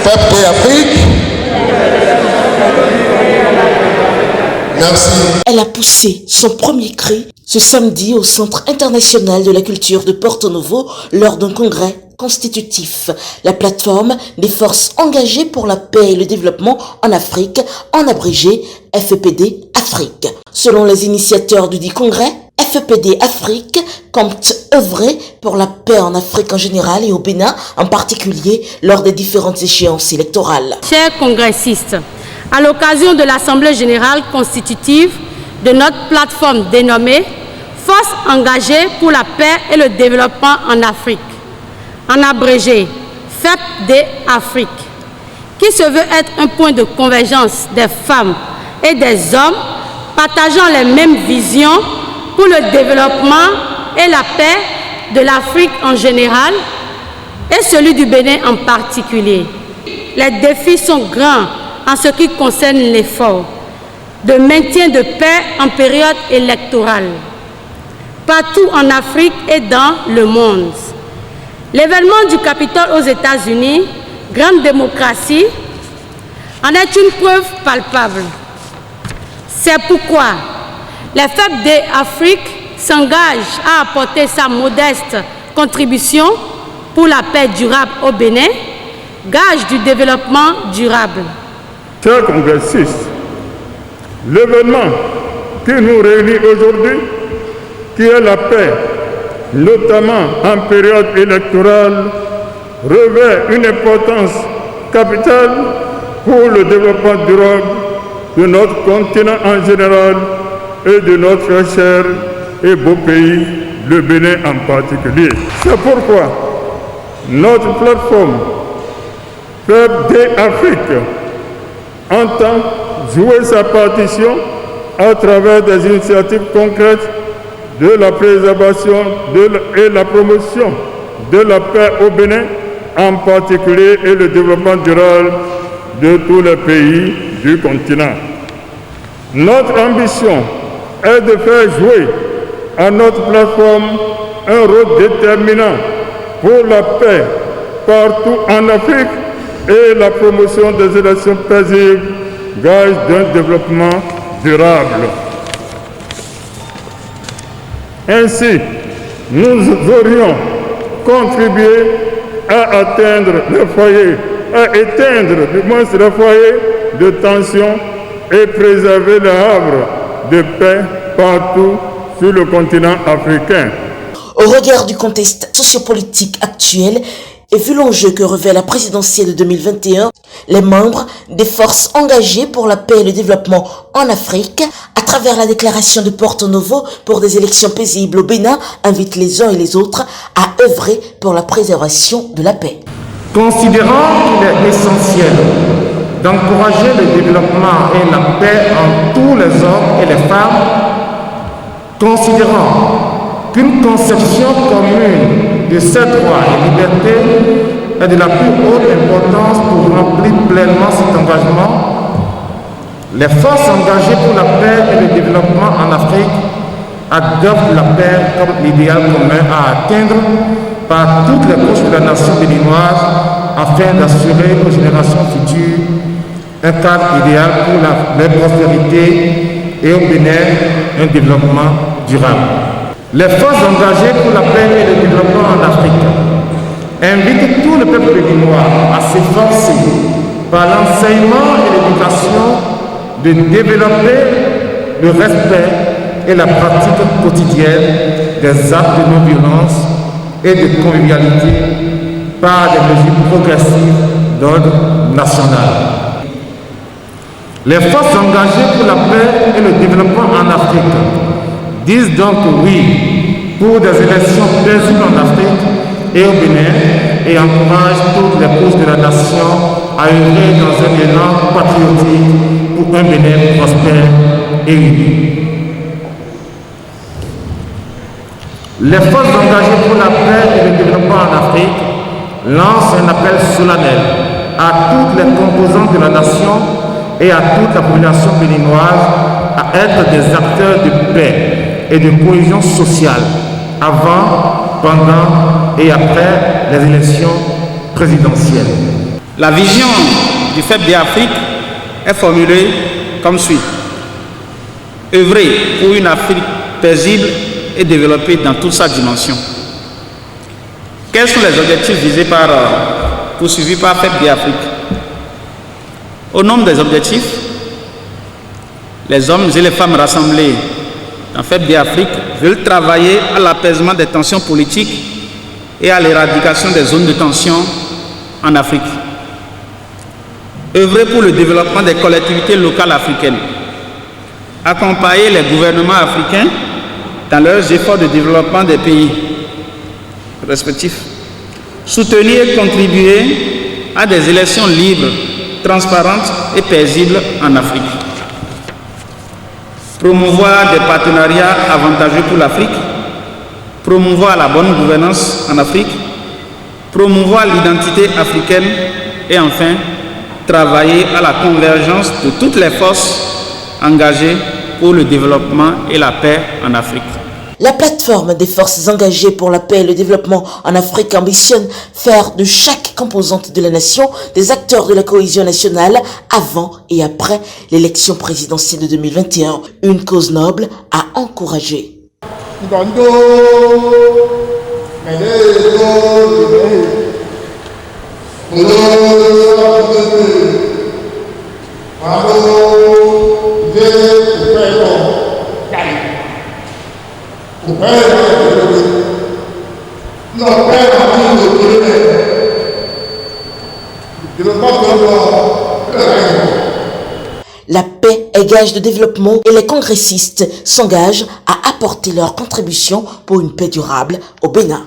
Peuple d'Afrique. Merci. Elle a poussé son premier cri ce samedi au Centre international de la culture de Porto Novo lors d'un congrès constitutif. La plateforme des forces engagées pour la paix et le développement en Afrique, en abrégé FEPD Afrique. Selon les initiateurs du dit congrès, FEPD Afrique compte œuvrer pour la paix en Afrique en général et au Bénin en particulier lors des différentes échéances électorales. Chers congressistes, à l'occasion de l'Assemblée générale constitutive de notre plateforme dénommée Forces engagées pour la paix et le développement en Afrique, en abrégé FEPD Afrique, qui se veut être un point de convergence des femmes et des hommes partageant les mêmes visions pour le développement et la paix de l'Afrique en général et celui du Bénin en particulier. Les défis sont grands en ce qui concerne l'effort de maintien de paix en période électorale, partout en Afrique et dans le monde. L'événement du Capitole aux États-Unis, grande démocratie, en est une preuve palpable. C'est pourquoi les FEPD Afrique s'engage à apporter sa modeste contribution pour la paix durable au Bénin, gage du développement durable. Chers congressistes, l'événement qui nous réunit aujourd'hui, qui est la paix, notamment en période électorale, revêt une importance capitale pour le développement durable de notre continent en général et de notre cher et beau pays, le Bénin en particulier. C'est pourquoi notre plateforme FEPD Afrique entend jouer sa partition à travers des initiatives concrètes de la préservation et la promotion de la paix au Bénin, en particulier, et le développement durable de tous les pays du continent. Notre ambition est de faire jouer à notre plateforme un rôle déterminant pour la paix partout en Afrique et la promotion des élections paisibles, gage d'un développement durable. Ainsi, nous aurions contribué à atteindre les foyers, à éteindre du moins les foyers de tension et préserver le havre de paix partout sur le continent africain. Au regard du contexte sociopolitique actuel et vu l'enjeu que revêt la présidentielle de 2021, les membres des forces engagées pour la paix et le développement en Afrique, à travers la déclaration de Porto Novo pour des élections paisibles au Bénin, invitent les uns et les autres à œuvrer pour la préservation de la paix. Considérant qu'il est essentiel d'encourager le développement et la paix en tous les hommes et les femmes, considérant qu'une conception commune de ces droits et libertés est de la plus haute importance pour remplir pleinement cet engagement, les forces engagées pour la paix et le développement en Afrique adoptent la paix comme l'idéal commun à atteindre par toutes les couches de la nation béninoise afin d'assurer aux générations futures un cadre idéal pour la prospérité et au Bénin un développement durable. Les forces engagées pour la paix et le développement en Afrique invitent tout le peuple béninois à s'efforcer par l'enseignement et l'éducation de développer le respect et la pratique quotidienne des actes de non-violence et de convivialité par des mesures progressives d'ordre national. Les forces engagées pour la paix et le développement en Afrique disent donc oui pour des élections paisibles en Afrique et au Bénin et encouragent toutes les couches de la nation à œuvrer dans un élan patriotique pour un Bénin prospère et uni. Les forces engagées pour la paix et le développement en Afrique lancent un appel solennel à toutes les composantes de la nation et à toute la population béninoise à être des acteurs de paix et de cohésion sociale avant, pendant et après les élections présidentielles. La vision du FEPD Afrique est formulée comme suit. Œuvrer pour une Afrique paisible et développée dans toute sa dimension. Quels sont les objectifs visés poursuivis par FEPD Afrique? Au nombre des objectifs, les hommes et les femmes rassemblés dans FEPD Afrique veulent travailler à l'apaisement des tensions politiques et à l'éradication des zones de tension en Afrique. Œuvrer pour le développement des collectivités locales africaines. Accompagner les gouvernements africains dans leurs efforts de développement des pays respectifs. Soutenir et contribuer à des élections libres, transparentes et paisibles en Afrique. Promouvoir des partenariats avantageux pour l'Afrique. Promouvoir la bonne gouvernance en Afrique. Promouvoir l'identité africaine. Et enfin, travailler à la convergence de toutes les forces engagées pour le développement et la paix en Afrique. La plateforme des forces engagées pour la paix et le développement en Afrique ambitionne faire de chaque composante de la nation des acteurs de la cohésion nationale avant et après l'élection présidentielle de 2021, une cause noble à encourager. La paix est gage de développement et les congressistes s'engagent à apporter leur contribution pour une paix durable au Bénin.